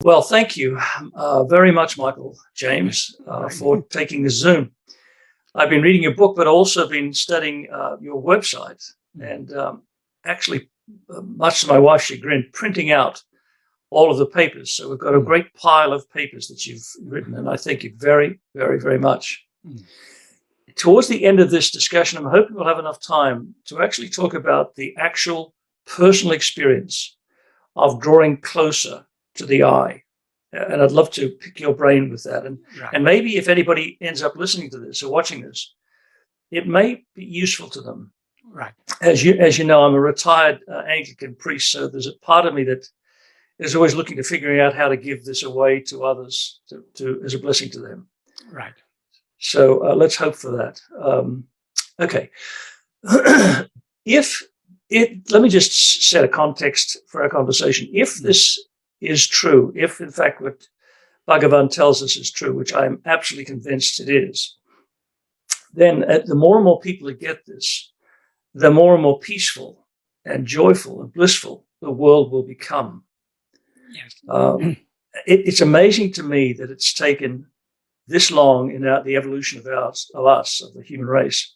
Well, thank you very much, Michael James, for taking the Zoom. I've been reading your book, but also been studying your website, and actually, much to my wife's chagrin, printing out all of the papers. So we've got a great pile of papers that you've written, and I thank you very, very, very much. Towards the end of this discussion, I'm hoping we'll have enough time to actually talk about the actual personal experience of drawing closer to the I. And I'd love to pick your brain with that. And maybe if anybody ends up listening to this or watching this, it may be useful to them. Right. As you know, I'm a retired Anglican priest, so there's a part of me that is always looking to figuring out how to give this away to others to as a blessing to them. Right. So let's hope for that. Okay. Let me just set a context for our conversation. If this is true, if in fact what Bhagavan tells us is true, which I am absolutely convinced it is, then the more and more people that get this, the more and more peaceful and joyful and blissful the world will become. Yes. It's amazing to me that it's taken this long in the evolution of the human race,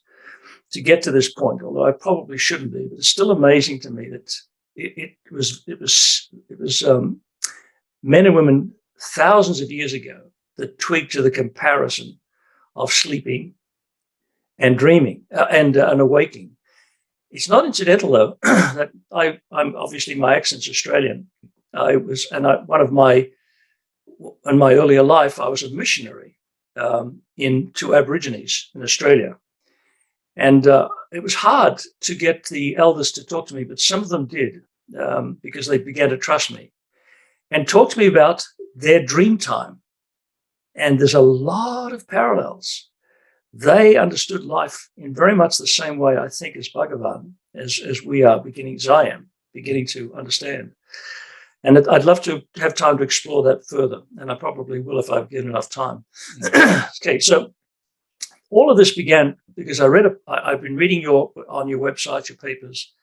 to get to this point. Although I probably shouldn't be, but it's still amazing to me that it was men and women thousands of years ago that tweaked to the comparison of sleeping and dreaming and awaking. It's not incidental, though, that I'm obviously, my accent's Australian. In my earlier life, I was a missionary to Aborigines in Australia. And it was hard to get the elders to talk to me, but some of them did because they began to trust me and talk to me about their dream time. And there's a lot of parallels. They understood life in very much the same way, I think, as Bhagavan, as we are beginning, as I am beginning to understand. And I'd love to have time to explore that further, and I probably will if I get enough time. Okay, so all of this began because I've been reading on your website, your papers,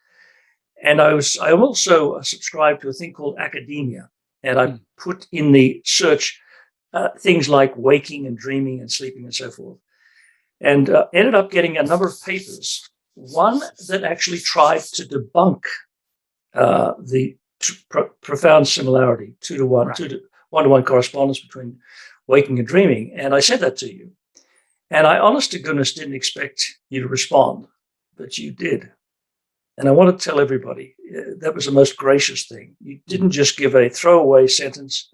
and I also subscribed to a thing called academia, and I put in the search things like waking and dreaming and sleeping and so forth, and ended up getting a number of papers. One that actually tried to debunk the profound similarity, 2-to-1, 1-to-1 correspondence between waking and dreaming, and I sent that to you. And I, honest to goodness, didn't expect you to respond, but you did. And I want to tell everybody that was the most gracious thing. You didn't just give a throwaway sentence.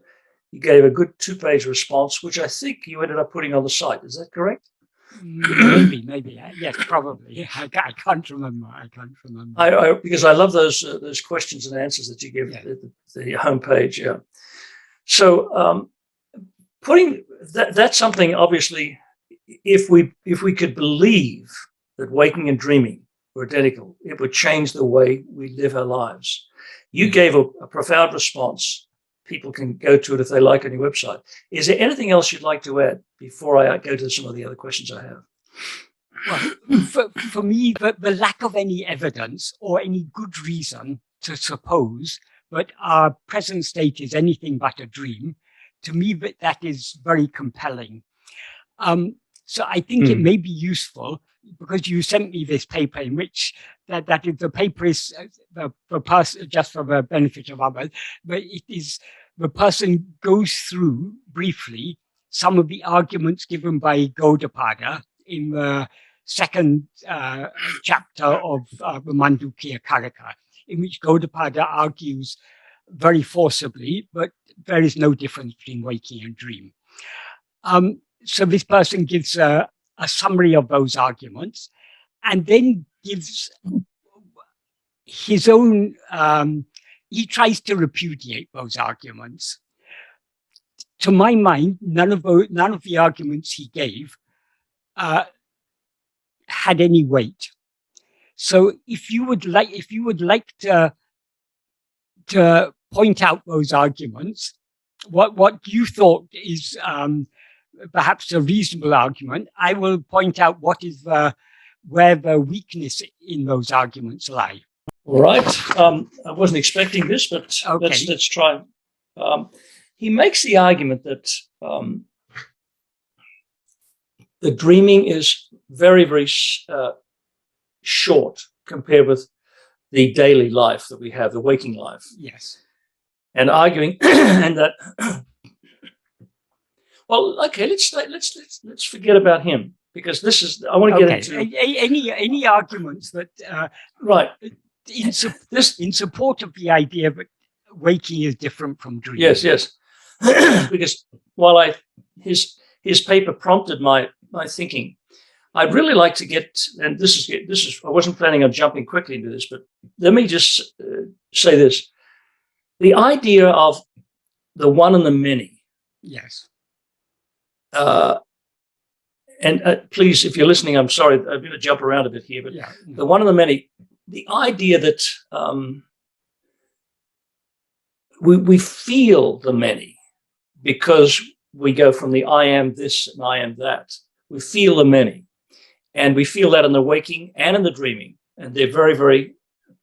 You gave a good 2-page response, which I think you ended up putting on the site. Is that correct? Maybe. Yes, probably. I can't remember. Because I love those questions and answers that you give the homepage. Yeah. So putting that's something, obviously, if we could believe that waking and dreaming were identical, it would change the way we live our lives. You gave a profound response. People can go to it if they like on your website. Is there anything else you'd like to add before I go to some of the other questions I have? Well, for me, the lack of any evidence or any good reason to suppose that our present state is anything but a dream, to me, that is very compelling. So I think it may be useful, because you sent me this paper in which that is, the paper is the person, just for the benefit of others, but it is the person goes through briefly some of the arguments given by Gaudapada in the second chapter of the Mandukya Karika, in which Gaudapada argues very forcibly, but there is no difference between waking and dream. So this person gives a summary of those arguments, and then gives his own, he tries to repudiate those arguments. To my mind, none of the arguments he gave had any weight. So if you would like to point out those arguments, what you thought is perhaps a reasonable argument, I will point out what is where the weakness in those arguments lie. All right. I wasn't expecting this, but okay. let's try. he makes the argument that the dreaming is very, very short compared with the daily life that we have, the waking life. Yes. And arguing, and that, well, okay, let's forget about him, because this is, I want to get into any arguments that right in support of the idea that waking is different from dreaming. Yes. Because while his paper prompted my thinking, I'd really like to get, and this is I wasn't planning on jumping quickly into this, but let me just say this: the idea of the one and the many. Yes. And please, if you're listening, I'm sorry, I'm going to jump around a bit here, but yeah, no. The one and the many, the idea that we feel the many because we go from the I am this and I am that. We feel the many. And we feel that in the waking and in the dreaming. And they're very, very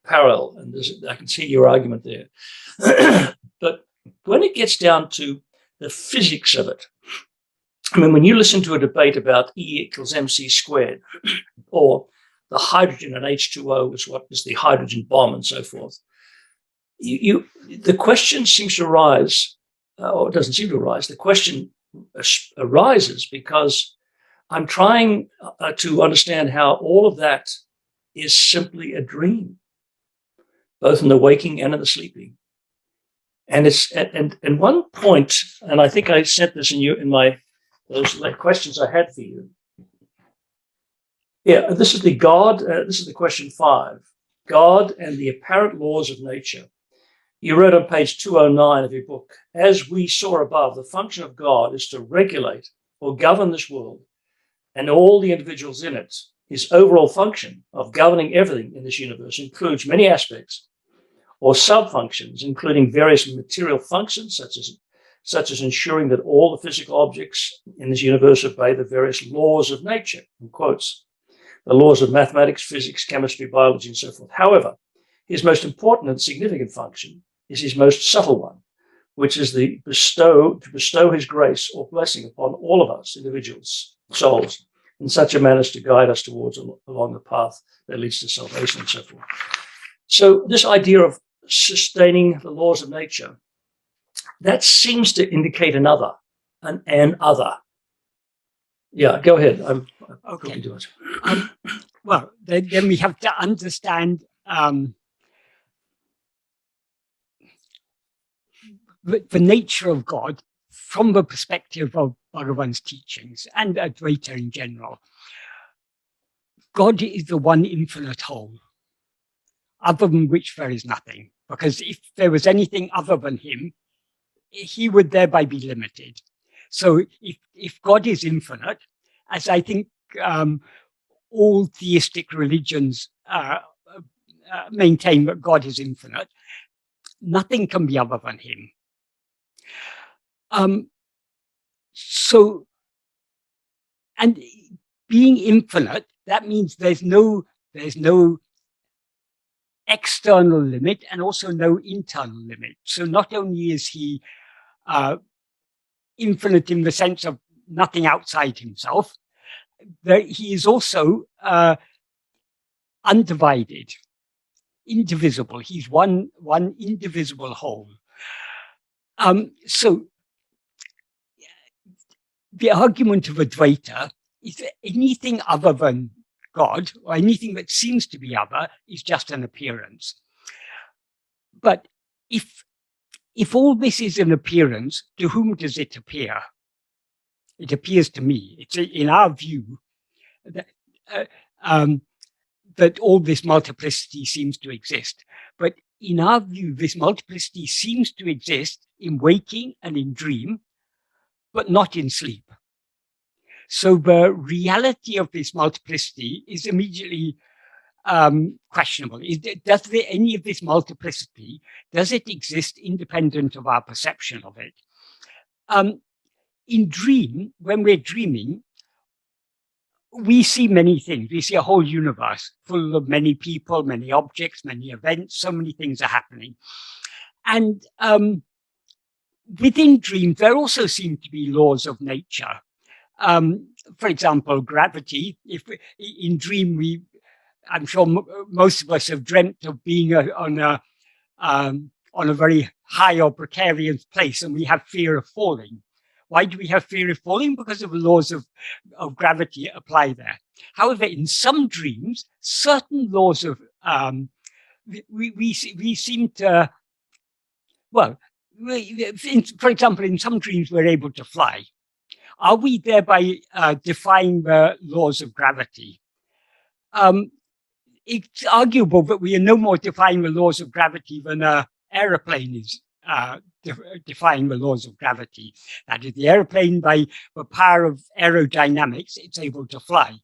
parallel. And I can see your argument there. But when it gets down to the physics of it, I mean, when you listen to a debate about E equals mc squared, or the hydrogen and H2O is what is the hydrogen bomb and so forth, the question seems to arise, or it doesn't seem to arise, the question arises because I'm trying to understand how all of that is simply a dream, both in the waking and in the sleeping. And it's and one point, and I think I sent this in those questions I had for you. Yeah, this is the question 5. God and the apparent laws of nature. You wrote on page 209 of your book, as we saw above, the function of God is to regulate or govern this world and all the individuals in it. His overall function of governing everything in this universe includes many aspects or sub-functions, including various material functions, such as ensuring that all the physical objects in this universe obey the various laws of nature, in quotes, the laws of mathematics, physics, chemistry, biology, and so forth. However, his most important and significant function is his most subtle one, which is to bestow his grace or blessing upon all of us, individuals, souls, in such a manner as to guide us towards along the path that leads to salvation and so forth. So this idea of sustaining the laws of nature, that seems to indicate an other. Yeah, go ahead. I'm okay. To it. Well, then we have to understand the nature of God from the perspective of Bhagavan's teachings and Advaita in general. God is the one infinite whole, other than which there is nothing. Because if there was anything other than him, he would thereby be limited. So if God is infinite, as I think all theistic religions maintain that God is infinite, nothing can be other than him. So, and being infinite, that means there's no external limit and also no internal limit. So not only is he infinite in the sense of nothing outside himself, he is also undivided, indivisible. He's one indivisible whole. So the argument of Advaita is that anything other than God, or anything that seems to be other, is just an appearance. But if all this is an appearance, to whom does it appear? It appears to me. It's in our view that that all this multiplicity seems to exist. But in our view, this multiplicity seems to exist in waking and in dream, but not in sleep. So the reality of this multiplicity is immediately questionable. Does any of this multiplicity, does it exist independent of our perception of it? In dream, when we're dreaming, we see many things. We see a whole universe full of many people, many objects, many events, so many things are happening. And within dreams, there also seem to be laws of nature. For example, gravity. If in dream I'm sure most of us have dreamt of being on a very high or precarious place, and we have fear of falling. Why do we have fear of falling? Because of the laws of gravity apply there. However, in some dreams, certain laws of we seem to, well, for example, in some dreams we're able to fly. Are we thereby defying the laws of gravity? It's arguable that we are no more defying the laws of gravity than an aeroplane is defying the laws of gravity. That is, the aeroplane, by the power of aerodynamics, it's able to fly.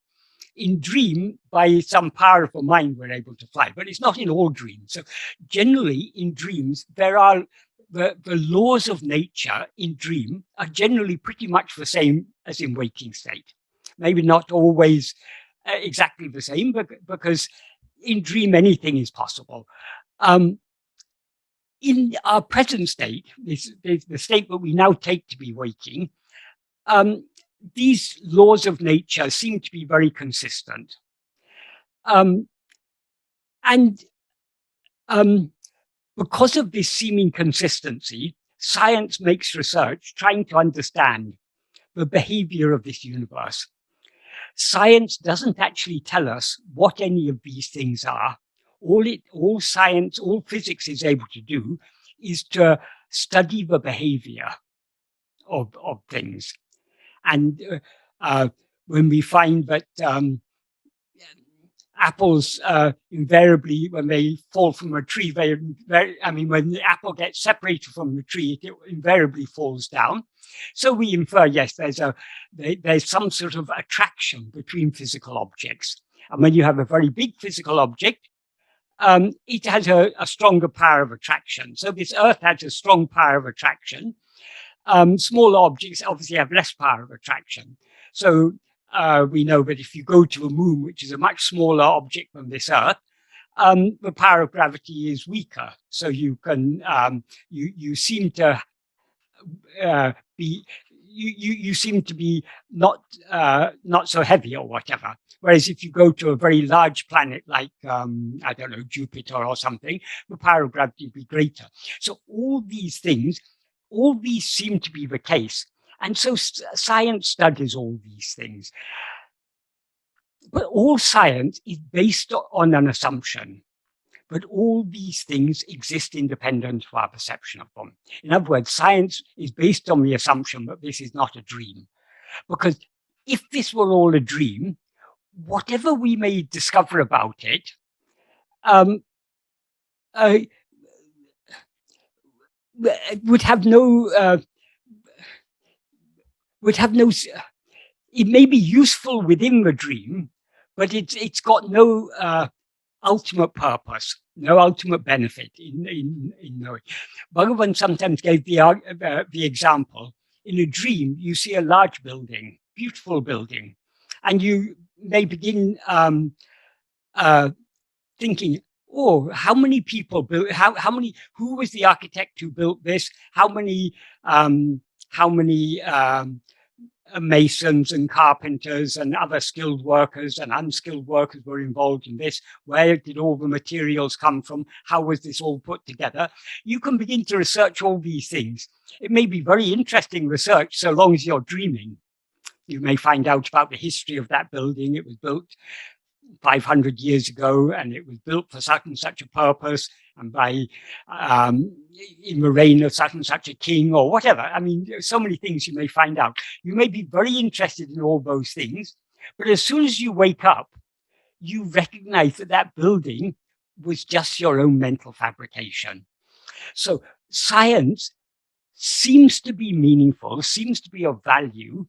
In dream, by some power of the mind, we're able to fly, but it's not in all dreams. So generally, in dreams, there are the laws of nature in dream are generally pretty much the same as in waking state. Maybe not always exactly the same, but because in dream, anything is possible. In our present state, the state that we now take to be waking, these laws of nature seem to be very consistent. Because of this seeming consistency, science makes research trying to understand the behavior of this universe. Science doesn't actually tell us what any of these things are. All science, all physics is able to do is to study the behavior of things. And when we find that apples invariably, when they fall from a tree, when the apple gets separated from the tree, it invariably falls down. So we infer, yes, there's some sort of attraction between physical objects. And when you have a very big physical object, it has a stronger power of attraction. So this Earth has a strong power of attraction. Smaller objects obviously have less power of attraction. So we know that if you go to a moon, which is a much smaller object than this Earth, the power of gravity is weaker. So you can you seem to be not so heavy or whatever. Whereas if you go to a very large planet like I don't know, Jupiter or something, the power of gravity would be greater. So all these things, all these seem to be the case. And so science studies all these things. But all science is based on an assumption. But all these things exist independent of our perception of them. In other words, science is based on the assumption that this is not a dream. Because if this were all a dream, whatever we may discover about it, would have no, it may be useful within the dream, but it's got no ultimate purpose, no ultimate benefit in knowing. Bhagavan sometimes gave the example, in a dream, you see a large building, beautiful building, and you may begin thinking, oh, how many people built, who was the architect who built this? How many masons and carpenters and other skilled workers and unskilled workers were involved in this? Where did all the materials come from? How was this all put together? You can begin to research all these things. It may be very interesting research so long as you're dreaming. You may find out about the history of that building. It was built 500 years ago, and it was built for such and such a purpose, and by in the reign of such and such a king or whatever. I mean, so many things you may find out. You may be very interested in all those things, but as soon as you wake up, you recognize that that building was just your own mental fabrication. So science seems to be meaningful, seems to be of value,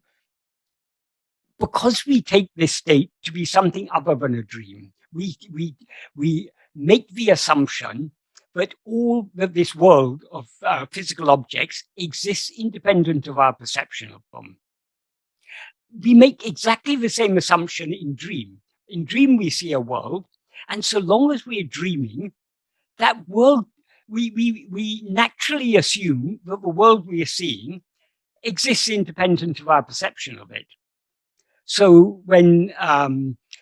because we take this state to be something other than a dream. We make the assumption that this world of physical objects exists independent of our perception of them. We make exactly the same assumption in dream. In dream, we see a world, and so long as we are dreaming, that world, we naturally assume that the world we are seeing exists independent of our perception of it. So when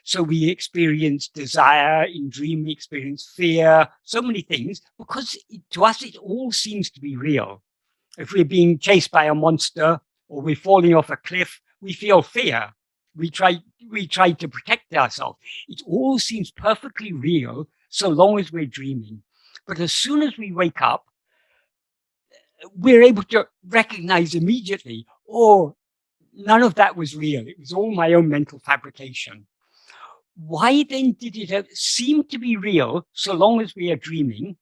so we experience desire in dream, we experience fear, so many things, because to us it all seems to be real. If we're being chased by a monster or we're falling off a cliff, we feel fear. We try to protect ourselves. It all seems perfectly real so long as we're dreaming. But as soon as we wake up, we're able to recognize immediately, oh, none of that was real. It was all my own mental fabrication. Why then did it seem to be real so long as we are dreaming?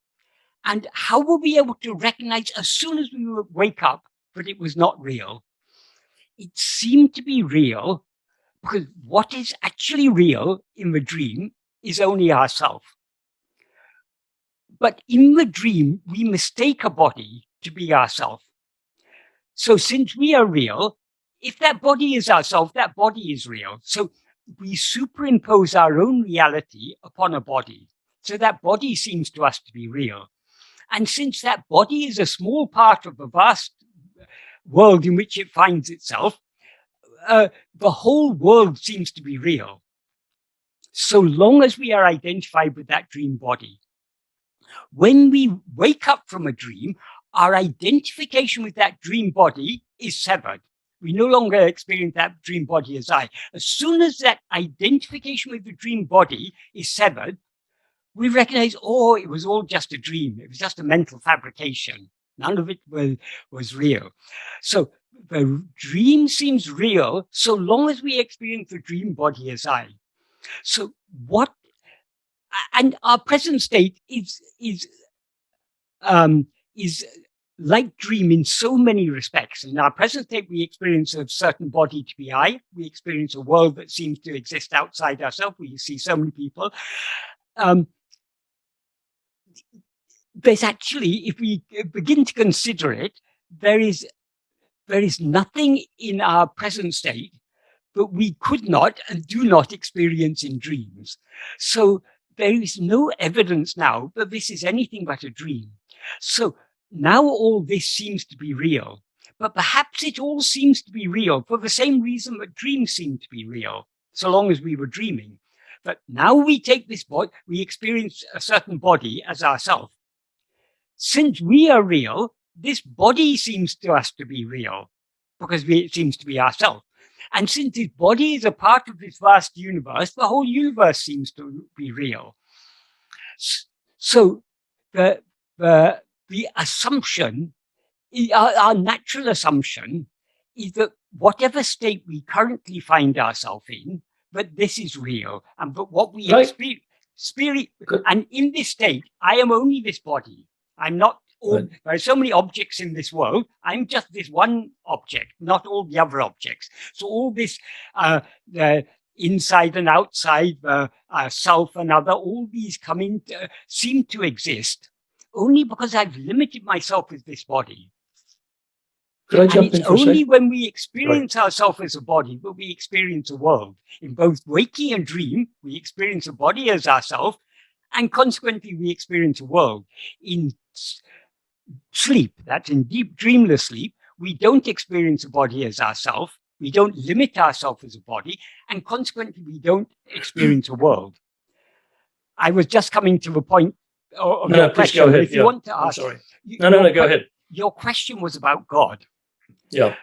And how will we be able to recognize as soon as we wake up that it was not real? It seemed to be real because what is actually real in the dream is only ourself. But in the dream, we mistake a body to be ourself. So since we are real, if that body is ourself, that body is real. So we superimpose our own reality upon a body. So that body seems to us to be real. And since that body is a small part of the vast world in which it finds itself, the whole world seems to be real. So long as we are identified with that dream body. When we wake up from a dream, our identification with that dream body is severed. We no longer experience that dream body as I. As soon as that identification with the dream body is severed, we recognize, oh, it was all just a dream. It was just a mental fabrication. None of it was real. So the dream seems real so long as we experience the dream body as I. So what, and our present state is like dream in so many respects. In our present state, we experience a certain body to be I. We experience a world that seems to exist outside ourselves. We see so many people. There's actually, if we begin to consider it, there is nothing in our present state that we could not and do not experience in dreams. So there is no evidence now that this is anything but a dream. So now all this seems to be real, but perhaps it all seems to be real for the same reason that dreams seem to be real, so long as we were dreaming. But now we take this body, we experience a certain body as ourself. Since we are real, this body seems to us to be real because it seems to be ourself. And since this body is a part of this vast universe, the whole universe seems to be real. So the assumption, our natural assumption is that whatever state we currently find ourselves in, that this is real, and but what we experience, and in this state, I am only this body. I'm not all, there are so many objects in this world. I'm just this one object, not all the other objects. So all this, the inside and outside, self and other, all these come in, seem to exist only because I've limited myself with this body. Could I jump in for a second? It's only when we experience ourselves as a body that we experience a world. In both waking and dream, we experience a body as ourself, and consequently we experience a world. In sleep, that's in deep dreamless sleep, we don't experience a body as ourself, we don't limit ourselves as a body, and consequently we don't experience a world. I was just coming to the point of your question. Go ahead. If you want to ask, I'm sorry. No, go ahead. Your question was about God. Yeah.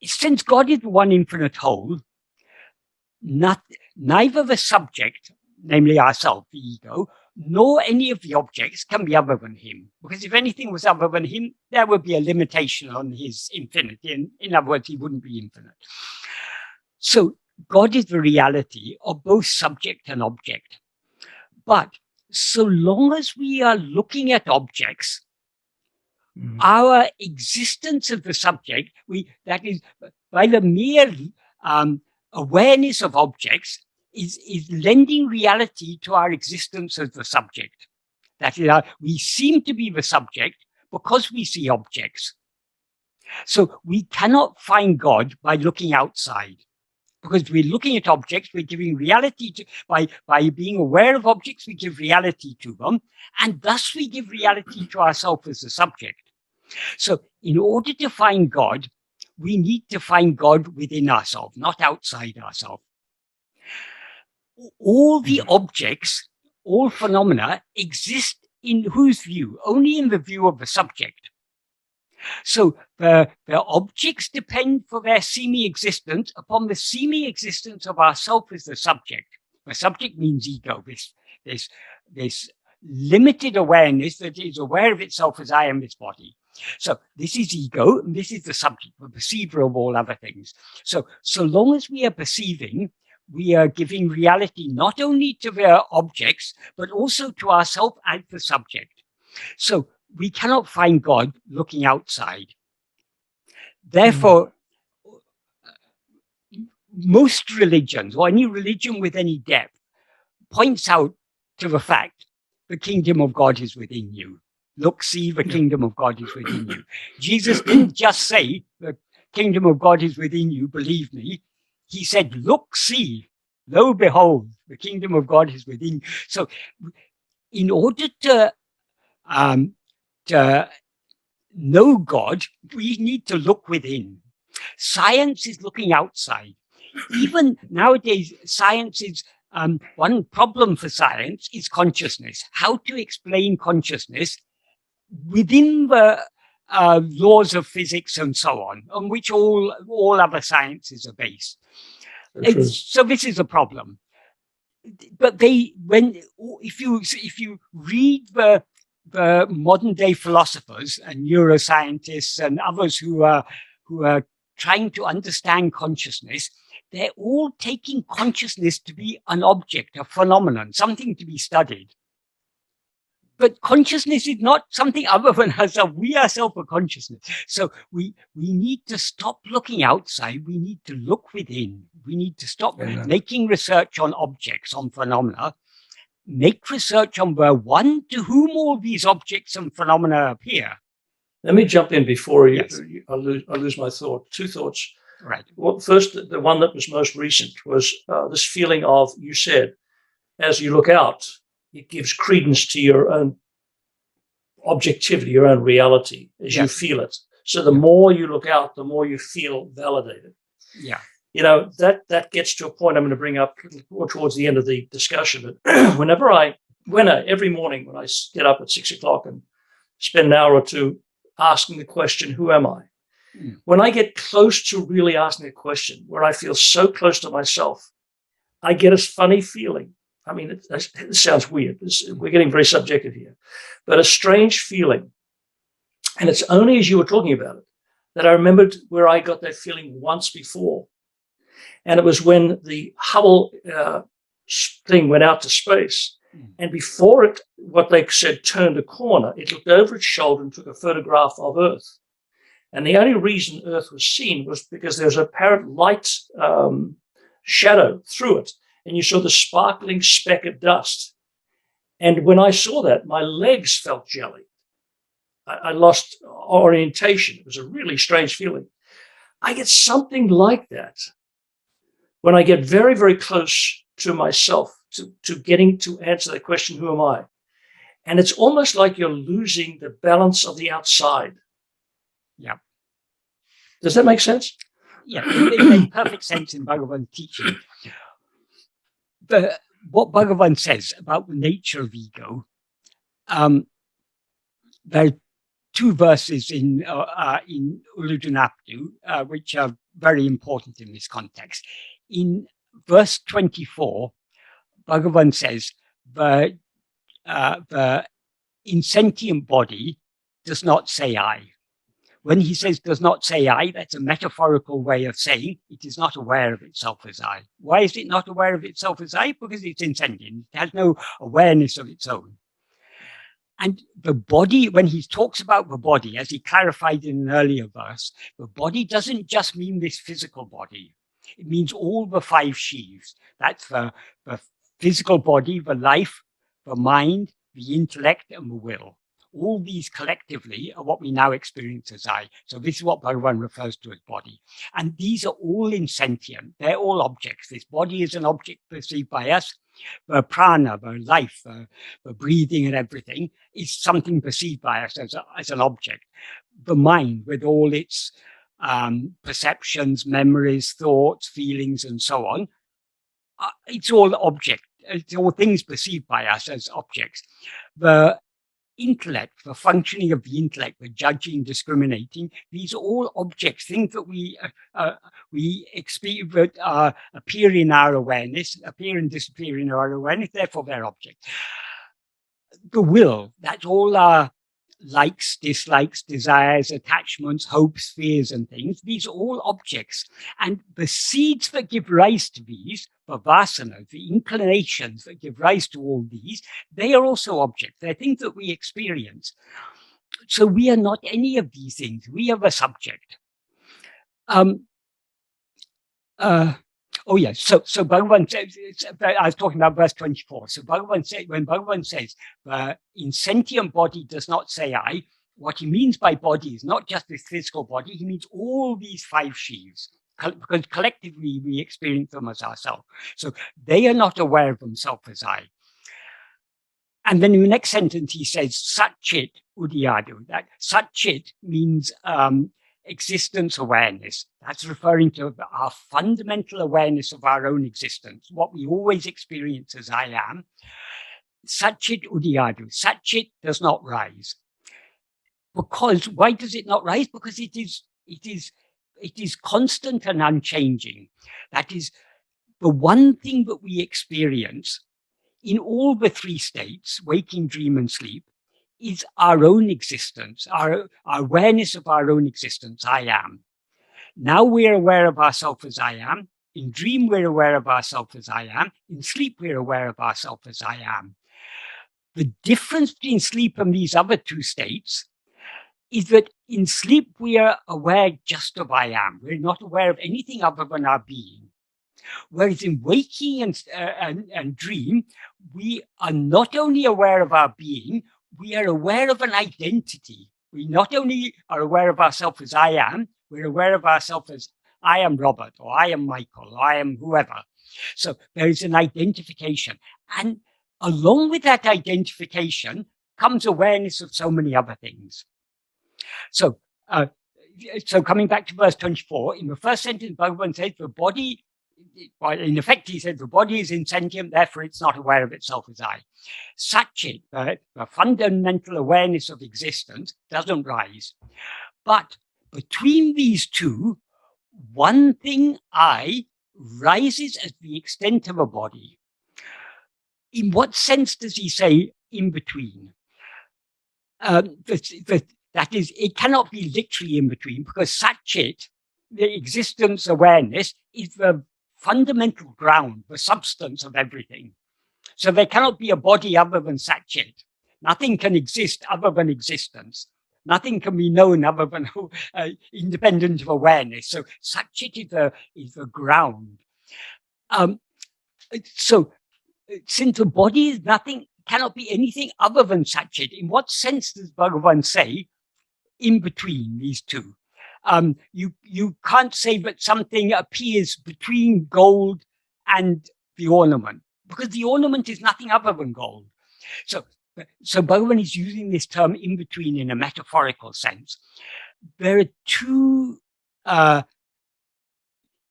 Since God is the one infinite whole, neither the subject, namely ourself, the ego, nor any of the objects can be other than him. Because if anything was other than him, there would be a limitation on his infinity. And in other words, he wouldn't be infinite. So God is the reality of both subject and object. But so long as we are looking at objects, our existence of the subject, that is, by the mere awareness of objects, is lending reality to our existence as the subject. That is, we seem to be the subject because we see objects. So we cannot find God by looking outside. Because we're looking at objects, we're giving reality to, by being aware of objects, we give reality to them, and thus we give reality to ourselves as a subject. So in order to find God, we need to find God within ourselves, not outside ourselves. All the objects, all phenomena exist in whose view? Only in the view of the subject. So the objects depend for their semi-existence upon the semi-existence of ourself as the subject. The subject means ego, this limited awareness that is aware of itself as I am this body. So this is ego, and this is the subject, the perceiver of all other things. So long as we are perceiving, we are giving reality not only to the objects, but also to ourselves as the subject. So we cannot find God looking outside. Therefore, most religions, or any religion with any depth, points out to the fact the kingdom of God is within you. Look, see, the kingdom of God is within you. Jesus didn't just say the kingdom of God is within you, believe me. He said, look, see, lo, behold, the kingdom of God is within you. So in order to know God, we need to look within. Science is looking outside. Even nowadays, science is, one problem for science is consciousness. How to explain consciousness within the laws of physics and so on which all other sciences are based. So this is a problem. But if you read the modern day philosophers and neuroscientists and others who are trying to understand consciousness, they're all taking consciousness to be an object, a phenomenon, something to be studied. But consciousness is not something other than ourselves. We ourselves are consciousness. So we need to stop looking outside. We need to look within. We need to stop making research on objects, on phenomena. Make research on the one to whom all these objects and phenomena appear. Let me jump in before Yes. I lose my thought. Two thoughts. Right. Well, first, the one that was most recent was this feeling of, you said, as you look out, it gives credence to your own objectivity, your own reality, as you feel it. So the more you look out, the more you feel validated. Yeah. You know, that gets to a point I'm going to bring up more towards the end of the discussion. But every morning when I get up at 6 o'clock and spend an hour or two asking the question, who am I? When I get close to really asking a question, where I feel so close to myself, I get a funny feeling. I mean, it sounds weird. We're getting very subjective here, but a strange feeling. And it's only as you were talking about it that I remembered where I got that feeling once before. And it was when the Hubble thing went out to space. And before it, what they said, turned a corner, it looked over its shoulder and took a photograph of Earth. And the only reason Earth was seen was because there was an apparent light shadow through it. And you saw the sparkling speck of dust. And when I saw that, my legs felt jelly. I lost orientation. It was a really strange feeling. I get something like that when I get very, very close to myself, to getting to answer the question, who am I? And it's almost like you're losing the balance of the outside. Yeah. Does that make sense? Yeah, it makes perfect sense in Bhagavan's teaching. What Bhagavan says about the nature of ego, there are two verses in Uḷḷadu Nāṛpadu which are very important in this context. In verse 24, Bhagavan says the insentient body does not say I. When he says does not say I, that's a metaphorical way of saying it is not aware of itself as I. Why is it not aware of itself as I? Because it's insentient. It has no awareness of its own. And the body, when he talks about the body, as he clarified in an earlier verse, the body doesn't just mean this physical body. It means all the five sheaves. That's the physical body, the life, the mind, the intellect, and the will. all these collectively are what we now experience as I. So this is what Bhagavan refers to as body. And these are all insentient. They're all objects. This body is an object perceived by us. The prana, the life, the breathing and everything is something perceived by us as an object. The mind, with all its perceptions, memories, thoughts, feelings, and so on, it's all object. It's all things perceived by us as objects. The intellect, the functioning of the intellect, the judging, discriminating, these are all objects, things that we experience that appear in our awareness, appear and disappear in our awareness, therefore they're objects. The will, that's all our likes, dislikes, desires, attachments, hopes, fears, and things. These are all objects. And the seeds that give rise to these, the vasana, the inclinations that give rise to all these, they are also objects. They're things that we experience. So we are not any of these things. We are the subject. Oh yes, so Bhagavan says, I was talking about verse 24. So Bhagavan says, when Bhagavan says the insentient body does not say I, what he means by body is not just this physical body, he means all these five sheaves, because collectively we experience them as ourselves. So they are not aware of themselves as I. And then in the next sentence he says, Satchit Uḷḷadu. That Satchit means existence awareness. That's referring to our fundamental awareness of our own existence, what we always experience as I am. Satchit Uḷḷadu. Satchit does not rise. Because why does it not rise? Because it is constant and unchanging. That is the one thing that we experience in all the three states, waking, dream, and sleep, is our own existence, our awareness of our own existence, I am. Now we're aware of ourselves as I am. In dream, we're aware of ourselves as I am. In sleep, we're aware of ourselves as I am. The difference between sleep and these other two states is that in sleep, we are aware just of I am. We're not aware of anything other than our being. Whereas in waking and dream, we are not only aware of our being, we are aware of an identity. We not only are aware of ourselves as I am, we're aware of ourselves as I am Robert, or I am Michael, or I am whoever. So there is an identification. And along with that identification comes awareness of so many other things. So coming back to verse 24, in the first sentence, Bhagavan says the body, well, in effect, he said the body is insentient, therefore it's not aware of itself as I. Satchit, the fundamental awareness of existence, doesn't rise. But between these two, one thing I rises as the extent of a body. In what sense does he say in between? That is, it cannot be literally in between, because Satchit, the existence awareness, is the fundamental ground, the substance of everything. So there cannot be a body other than Satchit. Nothing can exist other than existence. Nothing can be known other than independent of awareness. So Satchit is the ground. So since the body is nothing, cannot be anything other than Satchit, in what sense does Bhagavan say in between these two? You can't say that something appears between gold and the ornament, because the ornament is nothing other than gold. So Bhagavan is using this term in between in a metaphorical sense. There are two,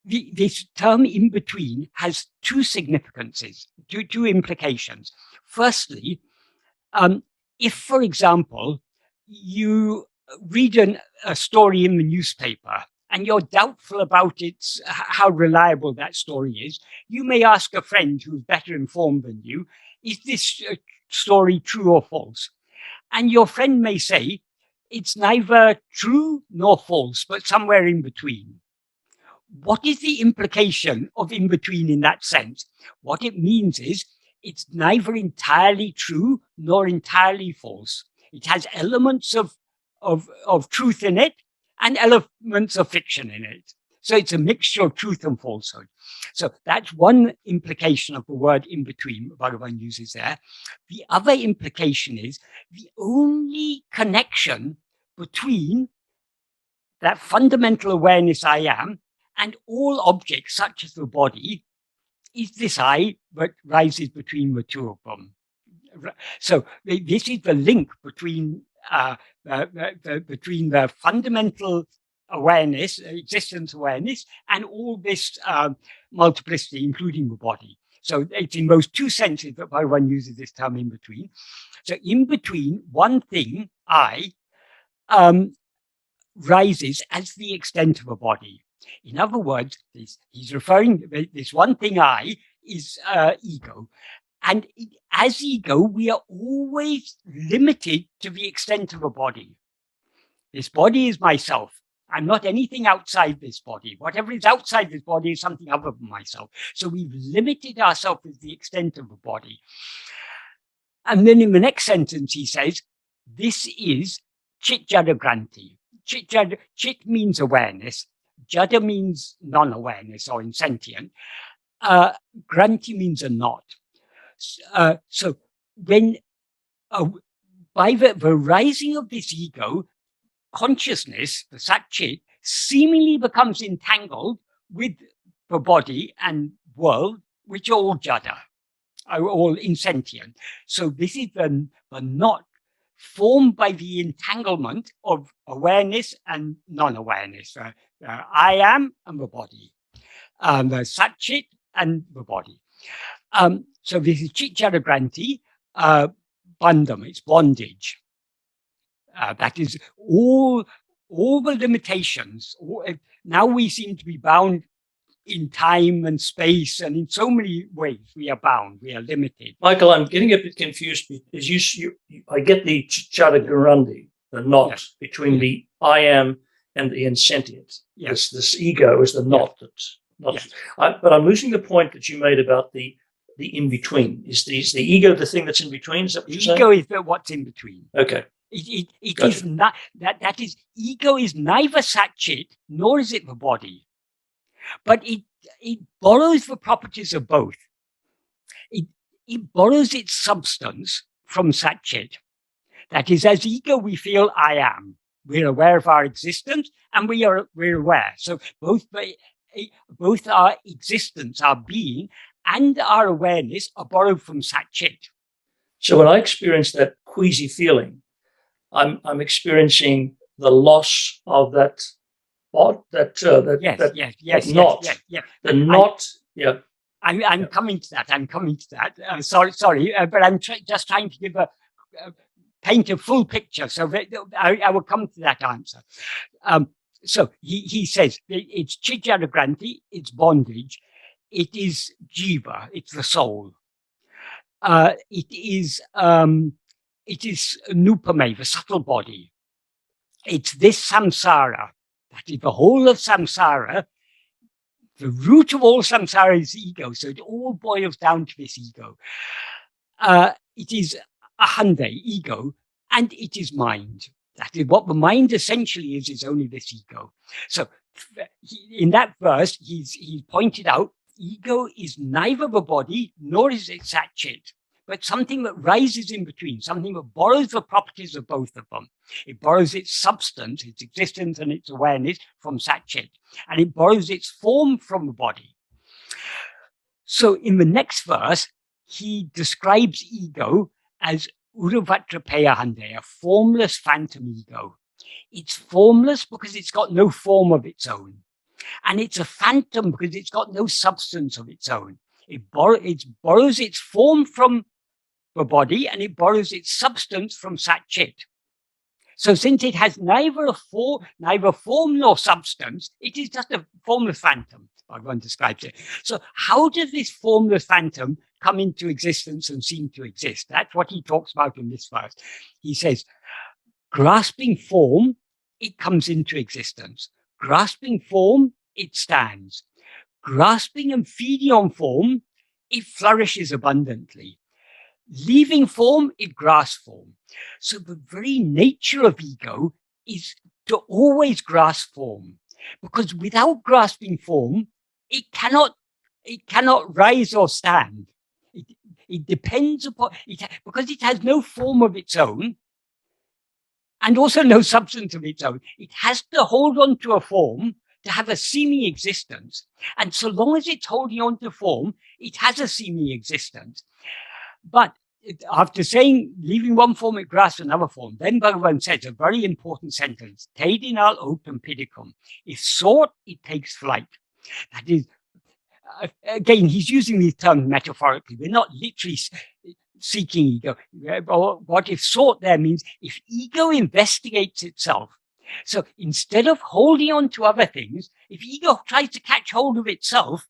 this term in between has two significances, two implications. Firstly, if, for example, you read a story in the newspaper and you're doubtful about how reliable that story is, you may ask a friend who's better informed than you, is this story true or false? And your friend may say, it's neither true nor false, but somewhere in between. What is the implication of in between in that sense? What it means is it's neither entirely true nor entirely false. It has elements of truth in it and elements of fiction in it. So it's a mixture of truth and falsehood. So that's one implication of the word in between Bhagavan uses there. The other implication is the only connection between that fundamental awareness I am and all objects such as the body is this I that rises between the two of them. So this is the link between between the fundamental awareness, existence awareness, and all this multiplicity, including the body. So it's in those two senses that Bhagavan uses this term in between. So in between, one thing, I, rises as the extent of a body. In other words, he's referring, this one thing I is ego. And as ego, we are always limited to the extent of a body. This body is myself. I'm not anything outside this body. Whatever is outside this body is something other than myself. So we've limited ourselves with the extent of the body. And then in the next sentence, he says, this is Uḷḷadu Granti. Chit means awareness. Jada means non-awareness or insentient. Granti means a knot. So when by the rising of this ego, consciousness, the Sat-Chit, seemingly becomes entangled with the body and world, which are all jada, are all insentient. So this is the knot formed by the entanglement of awareness and non-awareness. I am and the body, the Sat-Chit and the body. So this is Uḷḷadu Granti, bandham, it's bondage. That is all the limitations. Now we seem to be bound in time and space, and in so many ways we are bound, we are limited. Michael, I'm getting a bit confused because I get the Uḷḷadu Granti, the knot between the I am and the insentient. Yes. This ego is the knot that's not. Yes. But I'm losing the point that you made about the in between. Is the ego the thing that's in between? Is that what you're saying? Ego is what's in between. Okay. It gotcha. Is not that is ego is neither Sat-Chit nor is it the body, but it borrows the properties of both. It borrows its substance from Sat-Chit. That is, as ego we feel I am. We're aware of our existence and we're aware. So both our existence, our being, and our awareness are borrowed from Sat-Chit. So when I experience that queasy feeling, I'm experiencing the loss of that knot. The knot. Yeah. I'm coming to that. I'm coming to that. Sorry, but I'm just trying to give paint a full picture. So that I will come to that answer. So he says it's Uḷḷadu Granti, it's bondage. It is jiva, it's the soul. It is nupame, the subtle body. It's this samsara. That is the whole of samsara. The root of all samsara is ego. So it all boils down to this ego. It is ahande, ego, and it is mind. That is what the mind essentially is only this ego. So in that verse, he's pointed out ego is neither the body nor is it Sat-Chit, but something that rises in between, something that borrows the properties of both of them. It borrows its substance, its existence and its awareness from Sat-Chit, and it borrows its form from the body. So in the next verse, he describes ego as Uravatra, a formless phantom ego. It's formless because it's got no form of its own. And it's a phantom because it's got no substance of its own. It borrows its form from the body and it borrows its substance from Sat-Chit. So since it has neither form nor substance, it is just a formless phantom, Bhagavan describes it. So how does this formless phantom come into existence and seem to exist? That's what he talks about in this verse. He says, grasping form, it comes into existence. Grasping form, it stands. Grasping and feeding on form, it flourishes abundantly. Leaving form, it grasps form. So the very nature of ego is to always grasp form. Because without grasping form, it cannot rise or stand. It depends upon it, because it has no form of its own and also no substance of its own. It has to hold on to a form to have a seeming existence. And so long as it's holding on to form, it has a seeming existence. But after saying, leaving one form, it grasps another form, then Bhagavan says a very important sentence, Tedinal otum pidicum. If sought, it takes flight. That is, again, he's using these terms metaphorically. We're not literally seeking ego. What if sought there means if ego investigates itself. So instead of holding on to other things, if ego tries to catch hold of itself,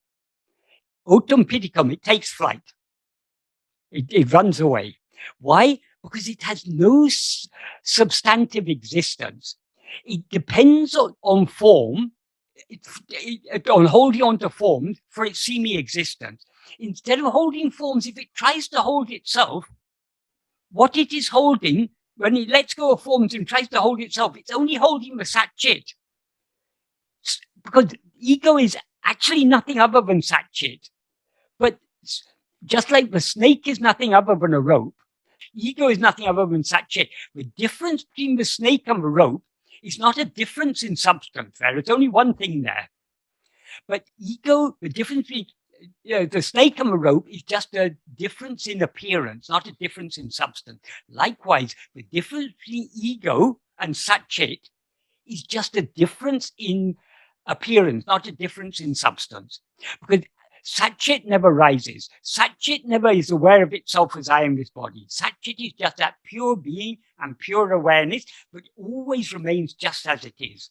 otum pidicum, it takes flight. It runs away. Why? Because it has no substantive existence. It depends on form, on holding on to forms for its seeming existence. Instead of holding forms, if it tries to hold itself, what it is holding, when it lets go of forms and tries to hold itself, it's only holding the Sat Chit. Because ego is actually nothing other than Sat Chit. But just like the snake is nothing other than a rope, ego is nothing other than Sat Chit. The difference between the snake and the rope is not a difference in substance there. It's only one thing there. But ego, the difference between the snake and the rope is just a difference in appearance, not a difference in substance. Likewise, the difference between ego and Sat Chit is just a difference in appearance, not a difference in substance. Because Sat Chit never rises. Sat Chit never is aware of itself as I am this body. Sat Chit is just that pure being and pure awareness, but always remains just as it is.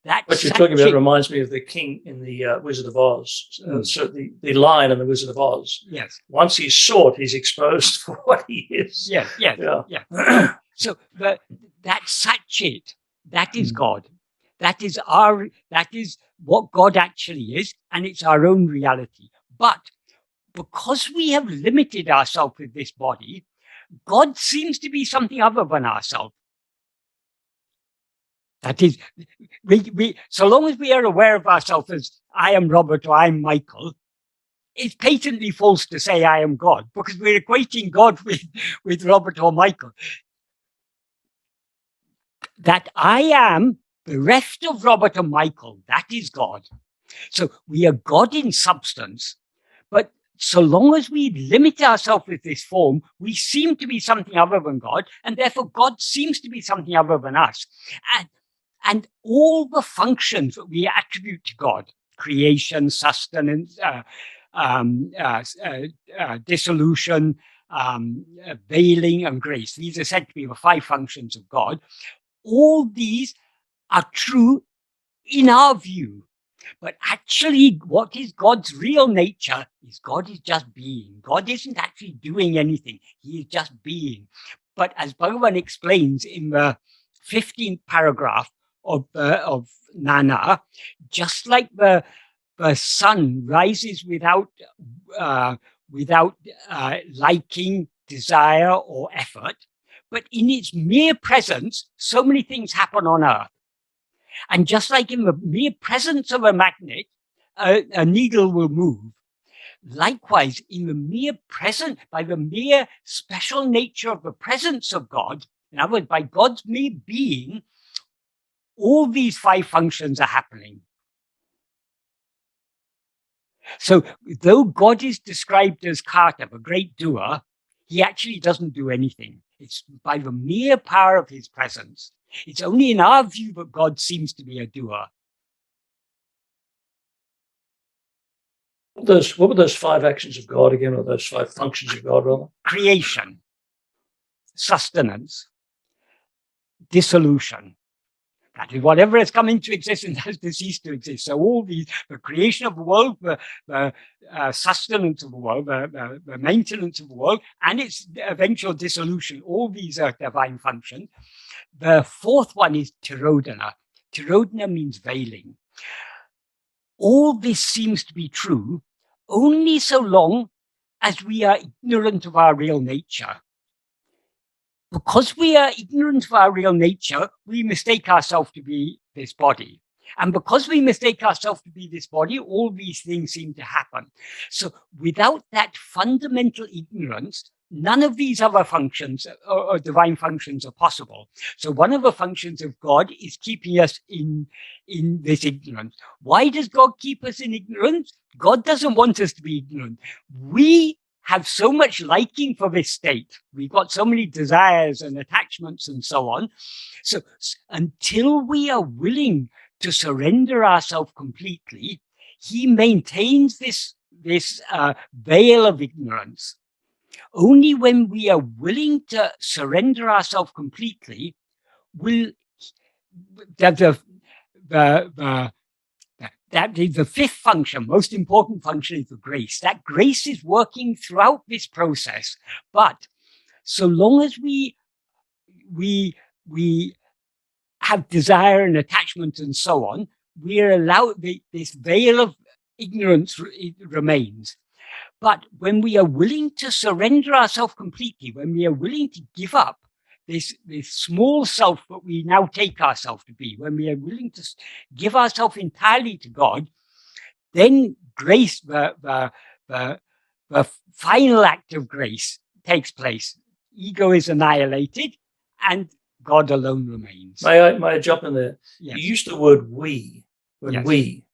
That what you're talking about reminds me of the king in the Wizard of Oz. So the lion in the Wizard of Oz. Yes. Once he's sought, he's exposed for what he is. Yes. Yeah. So that Sat Chit, that is God. That is what God actually is, and it's our own reality. But because we have limited ourselves with this body, God seems to be something other than ourselves. That is, we so long as we are aware of ourselves as I am Robert or I am Michael, it's patently false to say I am God, because we're equating God with Robert or Michael. That I am the rest of Robert and Michael, that is God. So we are God in substance, but so long as we limit ourselves with this form, we seem to be something other than God, and therefore God seems to be something other than us. And all the functions that we attribute to God, creation, sustenance, dissolution, veiling, and grace, these are said to be the 5 functions of God. All these are true in our view. But actually, what is God's real nature is God is just being. God isn't actually doing anything. He is just being. But as Bhagavan explains in the 15th paragraph of Nāṉ Ār, just like the sun rises without liking, desire, or effort, but in its mere presence, so many things happen on earth. And just like in the mere presence of a magnet, a needle will move. Likewise, in the mere presence, by the mere special nature of the presence of God, in other words, by God's mere being, all these 5 functions are happening. So, though God is described as Karta, a great doer, he actually doesn't do anything. It's by the mere power of his presence. It's only in our view that God seems to be a doer. What were those 5 actions of God again, or those 5 functions of God, rather? Creation, sustenance, dissolution. That is, whatever has come into existence has to cease to exist. So all these, the creation of the world, the sustenance of the world, the maintenance of the world, and its eventual dissolution, all these are divine functions. The 4th one is Tirodhana. Tirodhana means veiling. All this seems to be true only so long as we are ignorant of our real nature. Because we are ignorant of our real nature, we mistake ourselves to be this body. And because we mistake ourselves to be this body, all these things seem to happen. So without that fundamental ignorance, none of these other functions or divine functions are possible. So one of the functions of God is keeping us in this ignorance. Why does God keep us in ignorance? God doesn't want us to be ignorant. We have so much liking for this state. We've got so many desires and attachments and so on. So until we are willing to surrender ourselves completely, he maintains this veil of ignorance. Only when we are willing to surrender ourselves completely will the fifth function, most important function, is the grace. That grace is working throughout this process. But so long as we have desire and attachment and so on, we are allowed, this veil of ignorance remains. But when we are willing to surrender ourselves completely, when we are willing to give up this small self that we now take ourselves to be, when we are willing to give ourselves entirely to God, then grace, the final act of grace takes place. Ego is annihilated and God alone remains. May I jump in there? Yes. You used the word we, when Yes. we,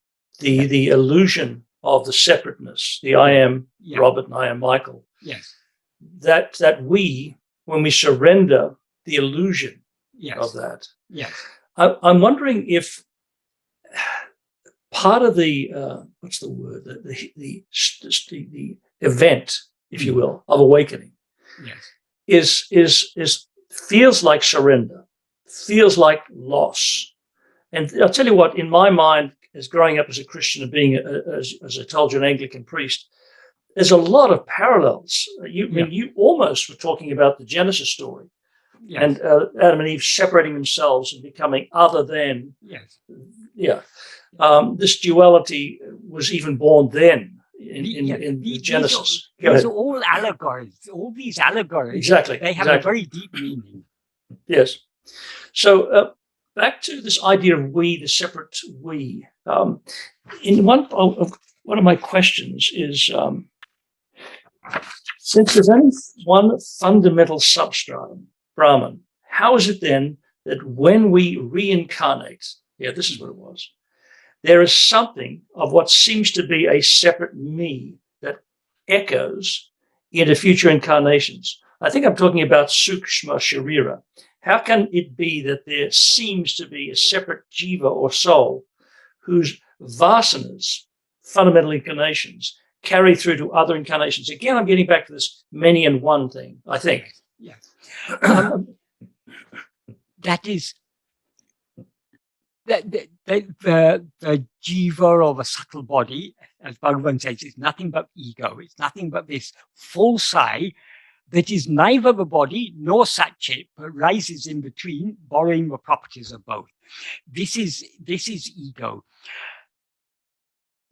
the illusion of the separateness, the I am Robert and I am Michael. Yes. That we, when we surrender the illusion of that. Yes. I'm wondering if part of the what's the word, the event, if you will, of awakening, is feels like surrender, feels like loss. And I'll tell you what, in my mind, as growing up as a Christian and being, as I told you, an Anglican priest, there's a lot of parallels. You almost were talking about the Genesis story, and Adam and Eve separating themselves and becoming other than. This duality was even born then in Genesis. These are all allegories. All these allegories, exactly, they have a very deep meaning. Yes. So back to this idea of we, the separate we. In one of my questions is, since there's only one fundamental substratum, Brahman, how is it then that when we reincarnate, this is what it was, there is something of what seems to be a separate me that echoes into future incarnations? I think I'm talking about Sukshma Sharira. How can it be that there seems to be a separate jiva or soul whose vasanas, fundamental incarnations, carry through to other incarnations? Again, I'm getting back to this many and one thing, I think. Yes. That is the jiva or the subtle body, as Bhagavan says, is nothing but ego. It's nothing but this false I that is neither the body nor Satchit, but rises in between, borrowing the properties of both. This is ego.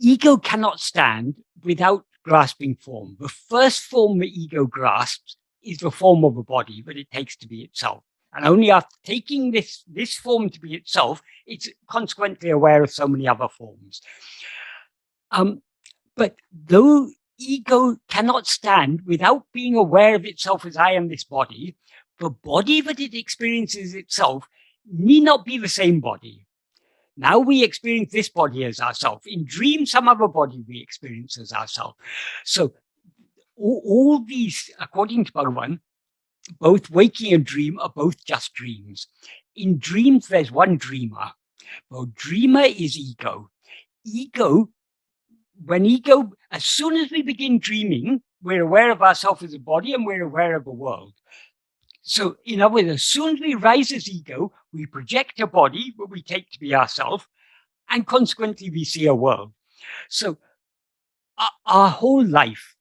Ego cannot stand without grasping form. The first form the ego grasps is the form of a body that it takes to be itself. And only after taking this form to be itself, it's consequently aware of so many other forms. But though ego cannot stand without being aware of itself as I am this body, the body that it experiences itself need not be the same body. Now we experience this body as ourself. In dream, some other body we experience as ourself. So all these, according to Bhagavan, both waking and dream are both just dreams. In dreams, there's one dreamer. The dreamer is ego. As soon as we begin dreaming, we're aware of ourselves as a body and we're aware of the world. So, in other words, as soon as we rise as ego, we project a body that we take to be ourselves, and consequently we see a world. So, our whole life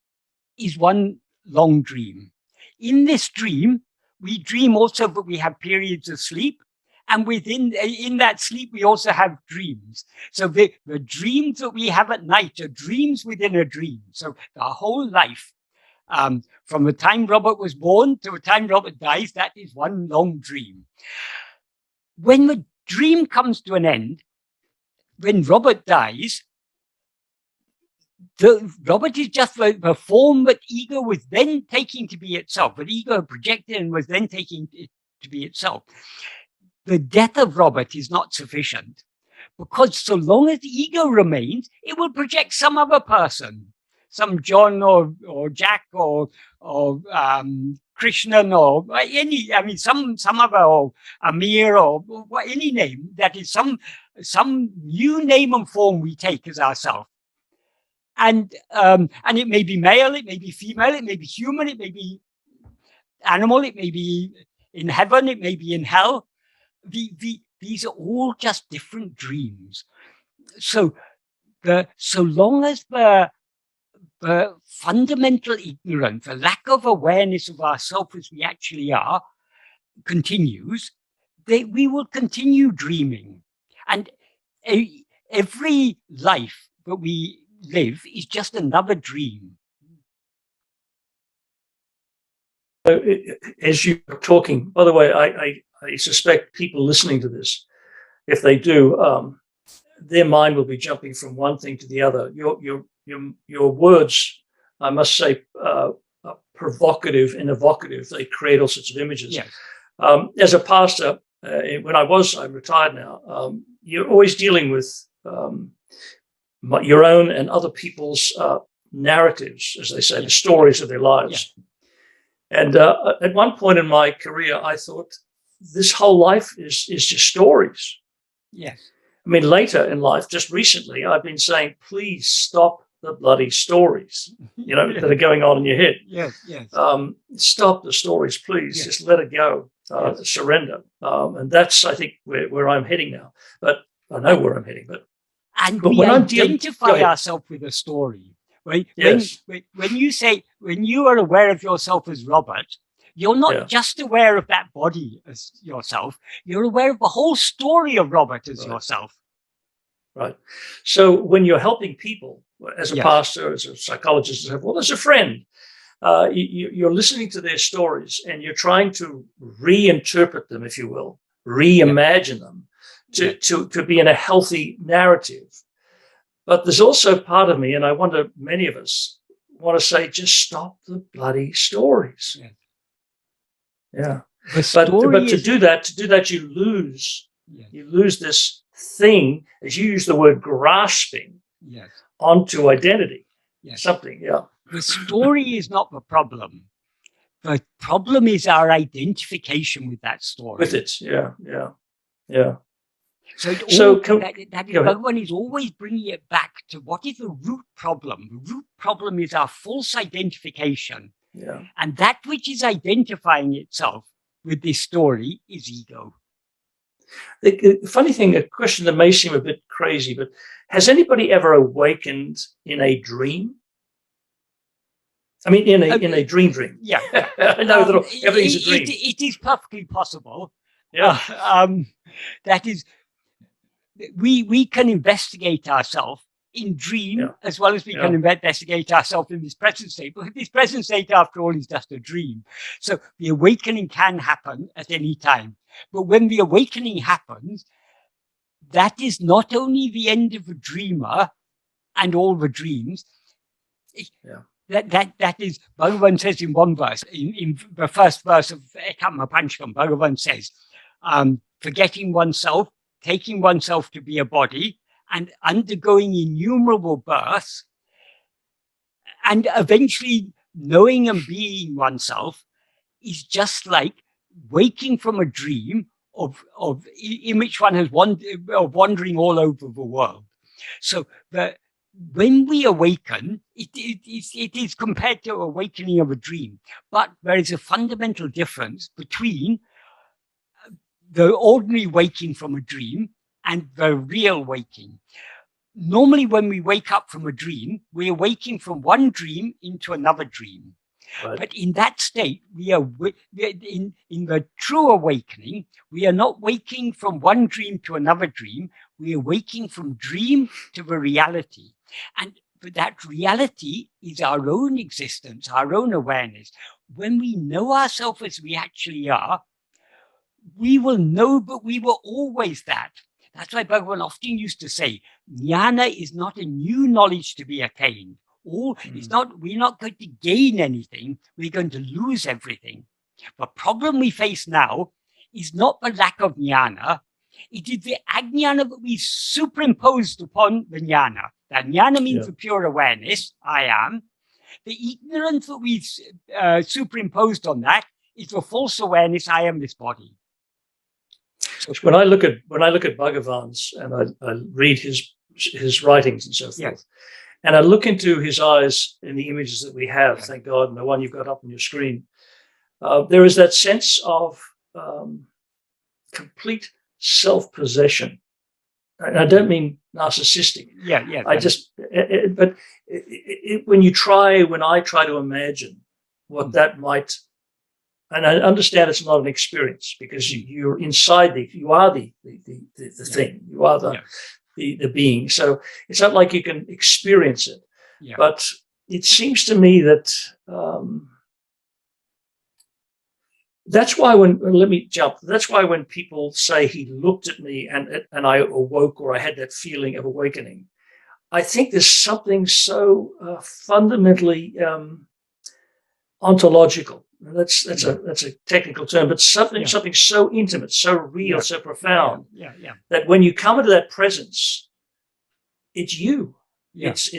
is one long dream. In this dream, we dream also that we have periods of sleep, and in that sleep, we also have dreams. So the dreams that we have at night are dreams within a dream. So our whole life, from the time Robert was born to the time Robert dies, that is one long dream. When the dream comes to an end, when Robert dies, Robert is just the form that ego was then taking to be itself, that ego projected and was then taking it to be itself. The death of Robert is not sufficient, because so long as the ego remains, it will project some other person, some John or Jack or Krishnan or any, I mean, some other, or Amir or any name that is some new name and form we take as ourself. And it may be male, it may be female, it may be human, it may be animal, it may be in heaven, it may be in hell. These are all just different dreams. So long as the fundamental ignorance, the lack of awareness of ourselves as we actually are, continues, we will continue dreaming. And every life that we live is just another dream. As you're talking, by the way, I suspect people listening to this, if they do, their mind will be jumping from one thing to the other. Your words, I must say, are provocative and evocative. They create all sorts of images. Yes. As a pastor, when I'm retired now, you're always dealing with your own and other people's narratives, as they say, the stories of their lives. Yeah. And at one point in my career, I thought, this whole life is just stories. Yes. I mean, later in life, just recently, I've been saying, please stop the bloody stories, that are going on in your head. Yes, yes. Stop the stories, please. Yes. Just let it go. Yes. Surrender. And that's, I think, where I'm heading now. But I know where I'm heading. But we identify ourselves with a story. Right? Yes. When you are aware of yourself as Robert, you're not just aware of that body as yourself. You're aware of the whole story of Robert as yourself. Right. So when you're helping people, as a pastor, as a psychologist, as a friend, you're listening to their stories and you're trying to reinterpret them, if you will, reimagine them to be in a healthy narrative. But there's also part of me, and I wonder many of us want to say, just stop the bloody stories. Yeah. But to do that, you lose this thing, as you use the word, grasping onto identity. Yes. Something, The story is not the problem. The problem is our identification with that story. With it, yeah. Bhagavan is always bringing it back to what is the root problem. The root problem is our false identification. Yeah. And that which is identifying itself with this story is ego. The funny thing, a question that may seem a bit crazy, but has anybody ever awakened in a dream? I mean, in a dream. Yeah. I know that everything's a dream. It is perfectly possible. Yeah. That is, we can investigate ourselves in dream as well as we can investigate ourselves in this present state. But this present state, after all, is just a dream. So the awakening can happen at any time. But when the awakening happens, that is not only the end of the dreamer and all the dreams. That is, Bhagavan says in one verse, in the first verse of Ēkāṉma Pañcakam, Bhagavan says, forgetting oneself, taking oneself to be a body, and undergoing innumerable births, and eventually knowing and being oneself is just like waking from a dream in which one has wandering all over the world. So when we awaken, it is compared to awakening of a dream, but there is a fundamental difference between the ordinary waking from a dream and the real waking. Normally, when we wake up from a dream, we are waking from one dream into another dream. Right. But in that state, we are in the true awakening, we are not waking from one dream to another dream. We are waking from dream to the reality. And that reality is our own existence, our own awareness. When we know ourselves as we actually are, we will know, but we were always that. That's why Bhagavan often used to say, jnana is not a new knowledge to be attained. It's not, we're not going to gain anything, we're going to lose everything. The problem we face now is not the lack of jnana, it is the ajnana that we superimposed upon the jnana. That jnana means the pure awareness, I am. The ignorance that we superimposed on that is the false awareness, I am this body. So when I look at Bhagavan's and I read his writings and so forth, and I look into his eyes in the images that we have, thank God, and the one you've got up on your screen, there is that sense of complete self-possession. And I don't mean narcissistic. I just, when I try to imagine what that might, and I understand it's not an experience because you're inside you are the thing, you are the being. So it's not like you can experience it. But it seems to me that that's why when people say he looked at me and I awoke, or I had that feeling of awakening, I think there's something so fundamentally ontological. That's a technical term, but something so intimate, so real, so profound that when you come into that presence, it's you. It's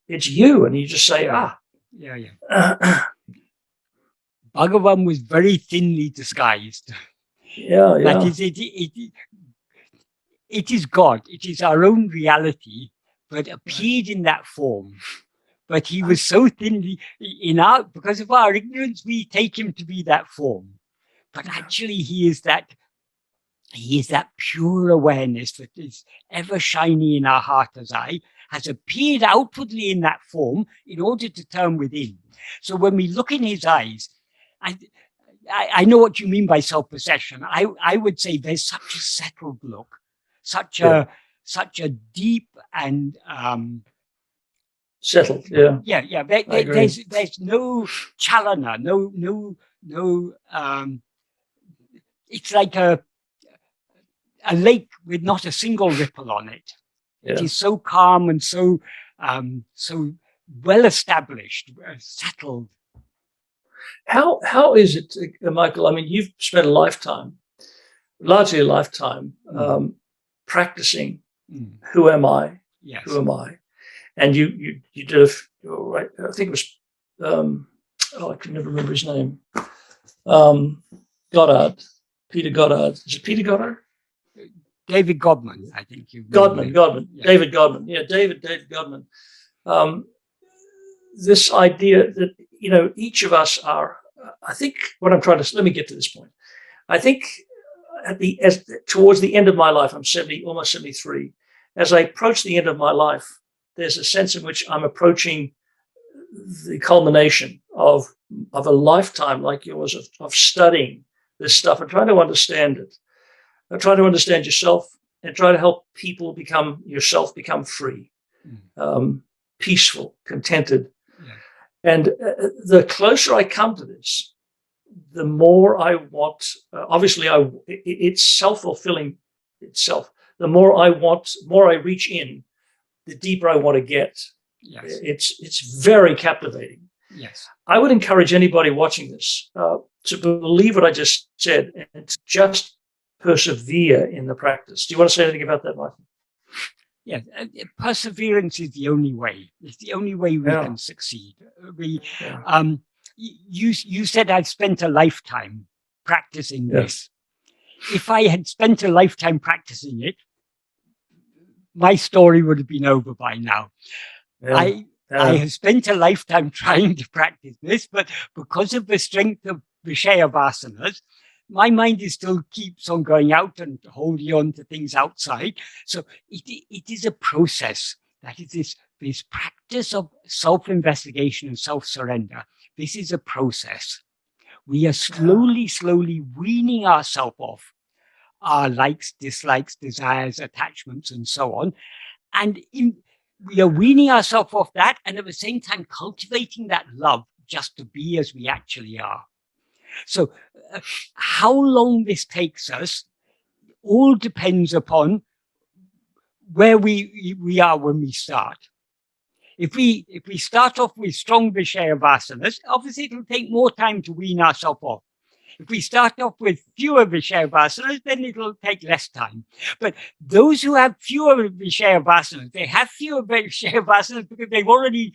you, and you just say, Bhagavan was very thinly disguised. That is, it is God. It is our own reality, but appeared in that form. But he was so thinly, because of our ignorance, we take him to be that form. But actually, he is that pure awareness that is ever shining in our heart as eye, has appeared outwardly in that form in order to turn within. So when we look in his eyes, I know what you mean by self-possession. I would say there's such a settled look, such a deep and settled. There's no chalana, no. It's like a lake with not a single ripple on it. It is so calm and so well established, settled. How is it, Michael? I mean, you've spent largely a lifetime, practicing. Who am I? Yes. Who am I? And you did right. I think it was I can never remember his name. Goddard, Peter Goddard. Is it Peter Goddard? David Godman, I think you. Godman. Yeah. David Godman. Yeah, David Godman. This idea that each of us are. I think what I'm trying to. Let me get to this point. I think towards the end of my life, I'm 70, almost 73. As I approach the end of my life, there's a sense in which I'm approaching the culmination of a lifetime like yours of studying this stuff and trying to understand it. Try to understand yourself and try to help people become free, peaceful, contented. Yeah. And the closer I come to this, the more I want, obviously it's self-fulfilling itself. The more I reach in, the deeper I want to get. Yes. It's very captivating. Yes. I would encourage anybody watching this to believe what I just said and to just persevere in the practice. Do you want to say anything about that, Michael? Yeah, perseverance is the only way. It's the only way we can succeed. You said I've spent a lifetime practicing this. If I had spent a lifetime practicing it, my story would have been over by now. I have spent a lifetime trying to practice this, but because of the strength of Vishaya vasanas, my mind still keeps on going out and holding on to things outside. So it is a process. That is this practice of self-investigation and self-surrender. This is a process. We are slowly weaning ourselves off our likes, dislikes, desires, attachments, and so on. And we are weaning ourselves off that, and at the same time cultivating that love just to be as we actually are. So how long this takes us all depends upon where we are when we start. If we start off with strong Vishaya vasanas, obviously it'll take more time to wean ourselves off. If we start off with fewer Vishaya vasanas, then it'll take less time. But those who have fewer Vishaya vasanas, they have fewer Vishaya vasanas because they've already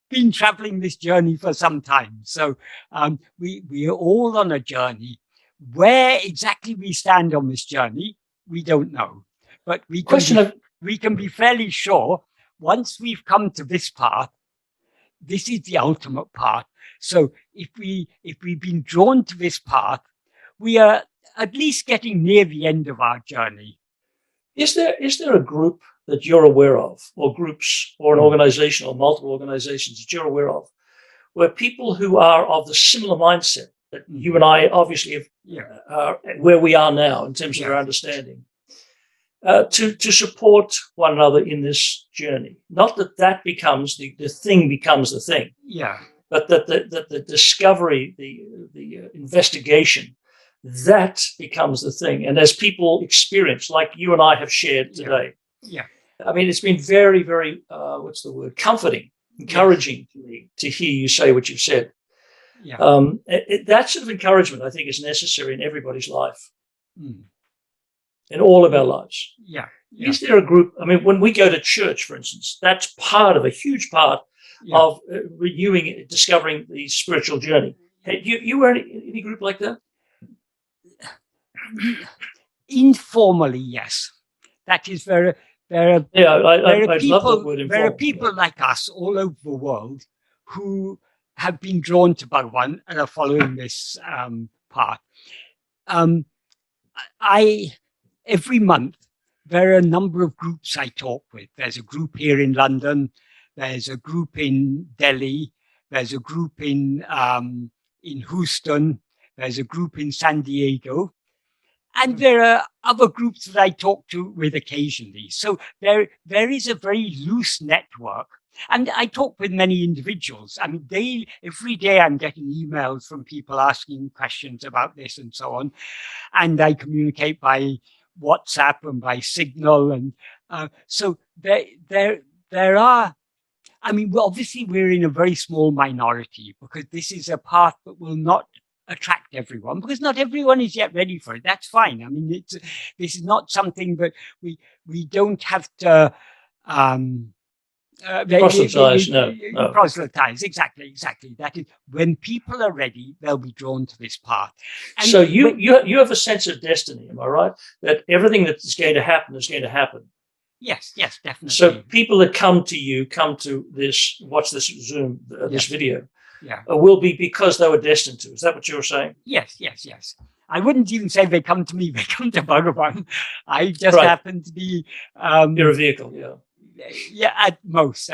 been traveling this journey for some time. So we are all on a journey. Where exactly we stand on this journey, we don't know. But we can be fairly sure once we've come to this path, this is the ultimate path. So if we've been drawn to this path, we are at least getting near the end of our journey. Is there a group that you're aware of, or groups, or an organization, or multiple organizations that you're aware of, where people who are of the similar mindset that you and I obviously have, where we are now in terms of our understanding, to support one another in this journey? Not that becomes the thing becomes the thing. Yeah. But that the discovery, the investigation, that becomes the thing. And as people experience, like you and I have shared today, I mean, it's been very, very, what's the word? Comforting, encouraging to me to hear you say what you've said. Yeah. That sort of encouragement, I think, is necessary in everybody's life, in all of our lives. Yeah. Is there a group? I mean, when we go to church, for instance, that's part of a huge part of renewing, discovering the spiritual journey. Hey, you were in any group like that? Informally, yes. That is there are people like us all over the world who have been drawn to Bhagavan and are following this path. Every month there are a number of groups I talk with. There's a group here in London. There's a group in Delhi. There's a group in Houston. There's a group in San Diego. And there are other groups that I talk to with occasionally. So there is a very loose network. And I talk with many individuals. I mean, every day I'm getting emails from people asking questions about this and so on. And I communicate by WhatsApp and by Signal. And so there are, I mean, obviously we're in a very small minority because this is a path that will not attract everyone, because not everyone is yet ready for it. That's fine. I mean, this is not something that we don't have to proselytize. Proselytize, exactly. That is, when people are ready, they'll be drawn to this path. And so you have a sense of destiny, am I right? That everything that is going to happen is going to happen. Yes, definitely. So people that come to this, watch this Zoom, this video, will be because they were destined to. Is that what you were saying? Yes. I wouldn't even say they come to me, they come to Bhagavan. I just happen to be... You're a vehicle, Yeah, at most.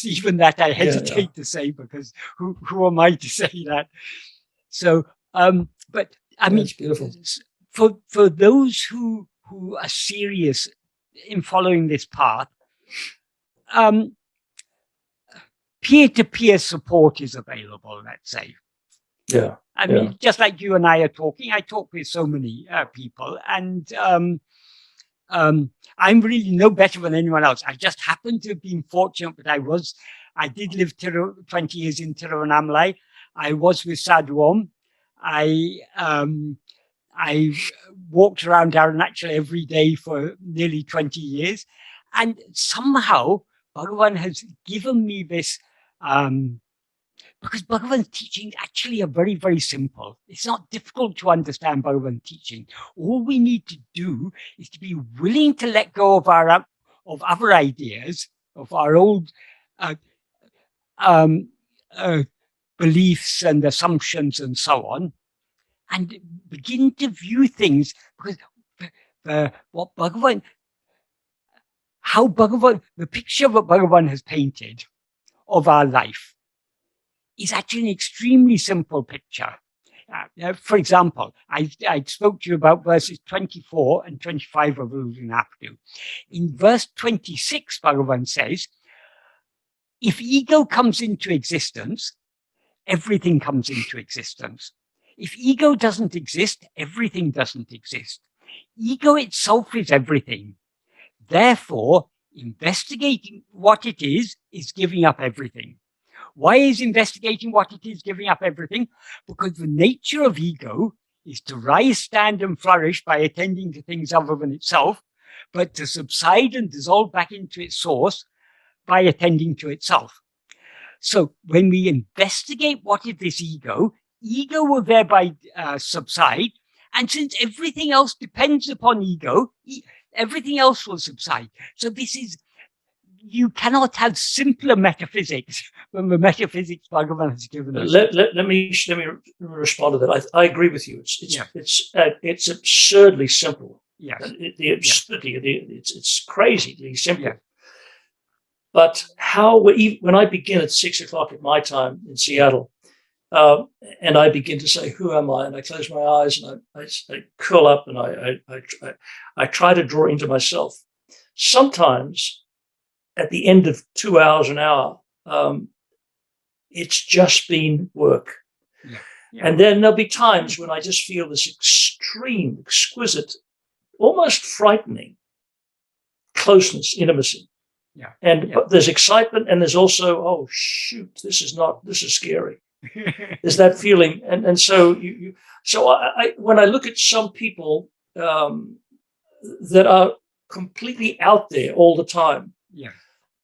Even that I hesitate to say, because who am I to say that? So, but I mean, beautiful. For those who are serious in following this path, peer-to-peer support is available, let's say. Yeah. I mean, just like you and I are talking, I talk with so many people, and I'm really no better than anyone else. I just happen to have been fortunate that I did live 20 years in Tiruvannamalai. I was with Sadhuam. I walked around Aruṇācala every day for nearly 20 years. And somehow Bhagavan has given me this, because Bhagavan's teachings actually are very, very simple. It's not difficult to understand Bhagavan's teaching. All we need to do is to be willing to let go of other ideas, of our old beliefs and assumptions and so on, and begin to view things, because the picture that Bhagavan has painted of our life is actually an extremely simple picture. For example, I spoke to you about verses 24 and 25 of Uḷḷadu Nāṛpadu. In verse 26, Bhagavan says, if ego comes into existence, everything comes into existence. If ego doesn't exist, everything doesn't exist. Ego itself is everything. therefore, investigating what it is giving up everything. Why is investigating what it is giving up everything? Because the nature of ego is to rise, stand, and flourish by attending to things other than itself, but to subside and dissolve back into its source by attending to itself. So when we investigate what is this ego, ego will thereby subside. And since everything else depends upon ego, everything else will subside. So this is, you cannot have simpler metaphysics than the metaphysics Bhagavan has given us. Let me respond to that. I agree with you. It's absurdly simple. Yes. The absurdity, it's crazily simple. Yeah. But when I begin at 6 o'clock at my time in Seattle, and I begin to say, "Who am I?" and I close my eyes and I curl up and I try to draw into myself. Sometimes at the end of 2 hours, an hour, it's just been work. Yeah. Yeah. And then there'll be times when I just feel this extreme, exquisite, almost frightening closeness, intimacy. Yeah. And but there's excitement, and there's also, oh shoot, this is scary. There's that feeling, and so I when I look at some people that are completely out there all the time,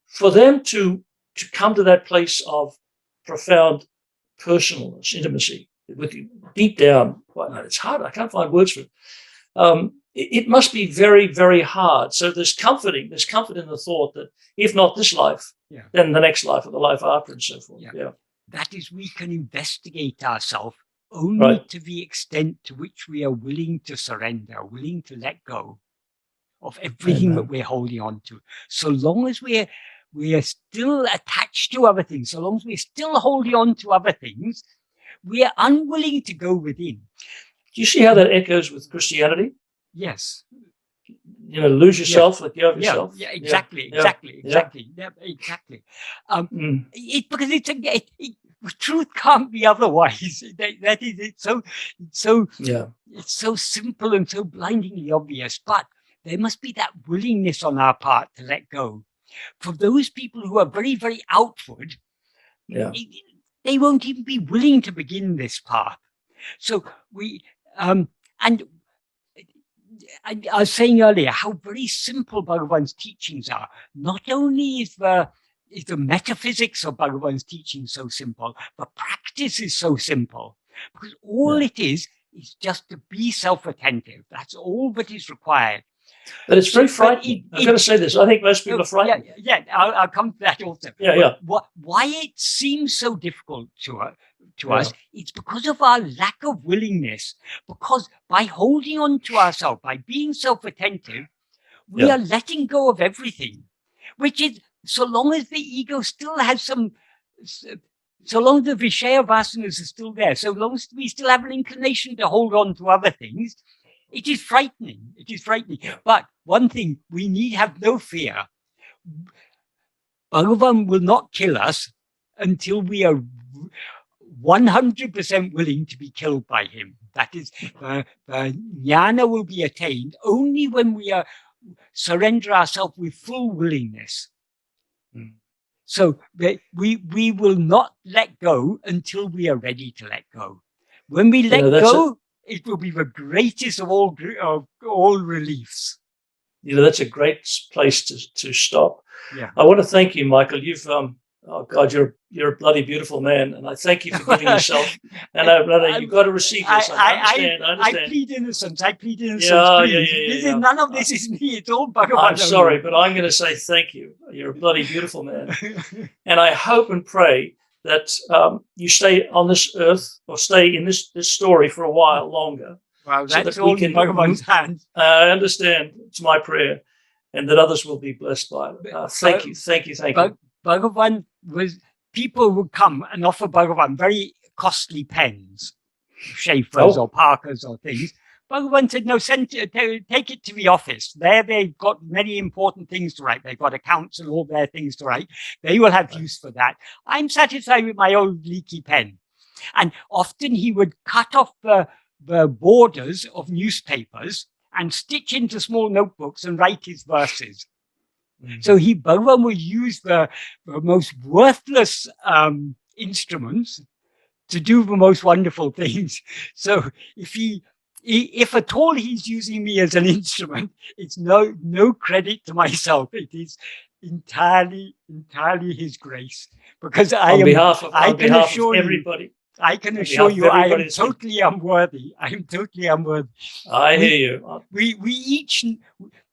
for them to come to that place of profound personalness, intimacy with you deep down, it's hard. I can't find words for it. It must be very, very hard. So there's comfort in the thought that if not this life, then the next life or the life after and so forth. Yeah. That is, we can investigate ourselves only to the extent to which we are willing to surrender, willing to let go of everything that we're holding on to. So long as we are still attached to other things, so long as we're still holding on to other things, we are unwilling to go within. Do you see how that echoes with Christianity? Yes. Lose yourself, let go of yourself. Yeah, exactly. Yeah, exactly. Because the truth can't be otherwise. That is, it's so simple and so blindingly obvious. But there must be that willingness on our part to let go. For those people who are very, very outward, they won't even be willing to begin this path. So I was saying earlier how very simple Bhagavan's teachings are. Not only is the metaphysics of Bhagavan's teaching so simple, but practice is so simple. Because all it is just to be self-attentive. That's all that is required. But it's very frightening. I've got to say this. I think most people are frightened. I'll come to that also. Why it seems so difficult to us, it's because of our lack of willingness. Because by holding on to ourselves, by being self-attentive, we are letting go of everything. Which is, so long as the ego still has so long as the Vishaya vasanas are still there, so long as we still have an inclination to hold on to other things, it is frightening. It is frightening. But one thing, we need have no fear. Bhagavan will not kill us until we are 100% willing to be killed by him. That is, the jnana will be attained only when we surrender ourselves with full willingness. So we will not let go until we are ready to let go. When we let go, it will be the greatest of all reliefs. That's a great place to stop. Yeah. I want to thank you, Michael. You've oh God, you're a bloody beautiful man, and I thank you for giving yourself. And you've got to receive this. I understand. I plead innocence. None of this is me. It's all Bhagavan. I'm sorry, but I'm going to say thank you. You're a bloody beautiful man, and I hope and pray that you stay on this earth or stay in this story for a while longer. Well, that's so that all in Bhagavan's hands. I understand. It's my prayer, and that others will be blessed by it. Thank you. Bhagavan people would come and offer Bhagavan very costly pens, Schaefer's or Parker's or things. Bhagavan said, no, take it to the office. There they've got many important things to write. They've got accounts and all their things to write. They will have use for that. I'm satisfied with my old leaky pen. And often he would cut off the borders of newspapers and stitch into small notebooks and write his verses. So Bhagavan will use the most worthless instruments to do the most wonderful things. So if at all he's using me as an instrument, it's no credit to myself. It is entirely his grace. Because I can assure you, I am totally unworthy. I am totally unworthy. I hear you. We each,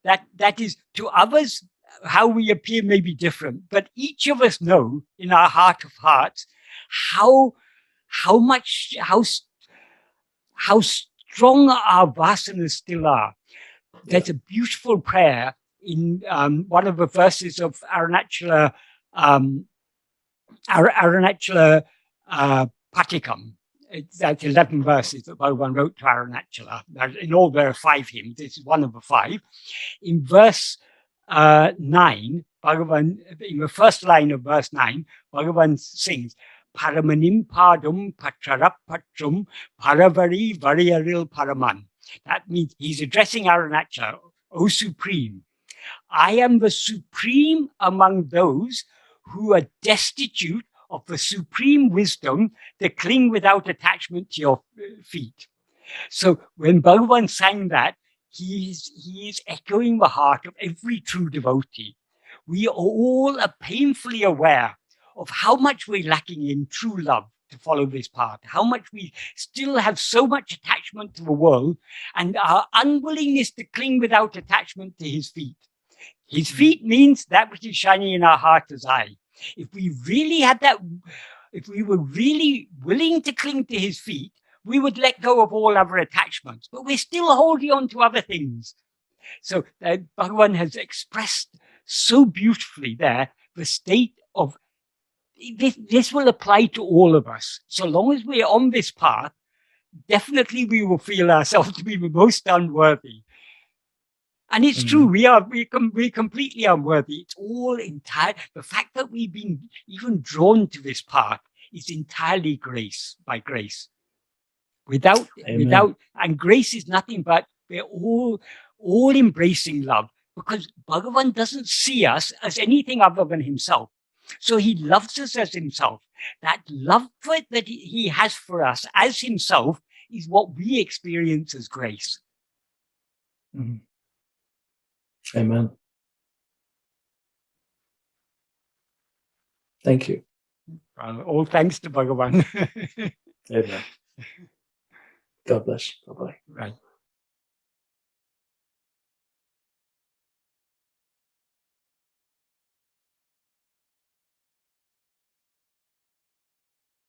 that is, to others, how we appear may be different, but each of us know in our heart of hearts how strong our vasanas still are. There's a beautiful prayer in one of the verses of Aruṇācala Padigam. That's 11 verses that Bhagavan wrote to Aruṇācala. In all, there are 5 hymns. This is one of the 5. In verse 9, Bhagavan, in the first line of verse 9, Bhagavan sings, Paramanim padum pacharapachum paravari variyaril paraman. That means he's addressing Aruṇācala, O Supreme. I am the supreme among those who are destitute of the supreme wisdom that cling without attachment to your feet. So when Bhagavan sang that, he is echoing the heart of every true devotee. We all are painfully aware of how much we're lacking in true love to follow this path, how much we still have so much attachment to the world and our unwillingness to cling without attachment to his feet. His feet means that which is shining in our heart as eye. If we really had that, if we were really willing to cling to his feet, we would let go of all other attachments, but we're still holding on to other things. So Bhagavan has expressed so beautifully there the state of this will apply to all of us. So long as we're on this path, definitely we will feel ourselves to be the most unworthy. And it's true, we're completely unworthy. It's all entire. The fact that we've been even drawn to this path is entirely grace, by grace. And grace is nothing but we're all embracing love, because Bhagavan doesn't see us as anything other than himself. So he loves us as himself. That love that he has for us as himself is what we experience as grace. Amen. Thank you. All thanks to Bhagavan. Amen. God bless. Bye-bye. Right.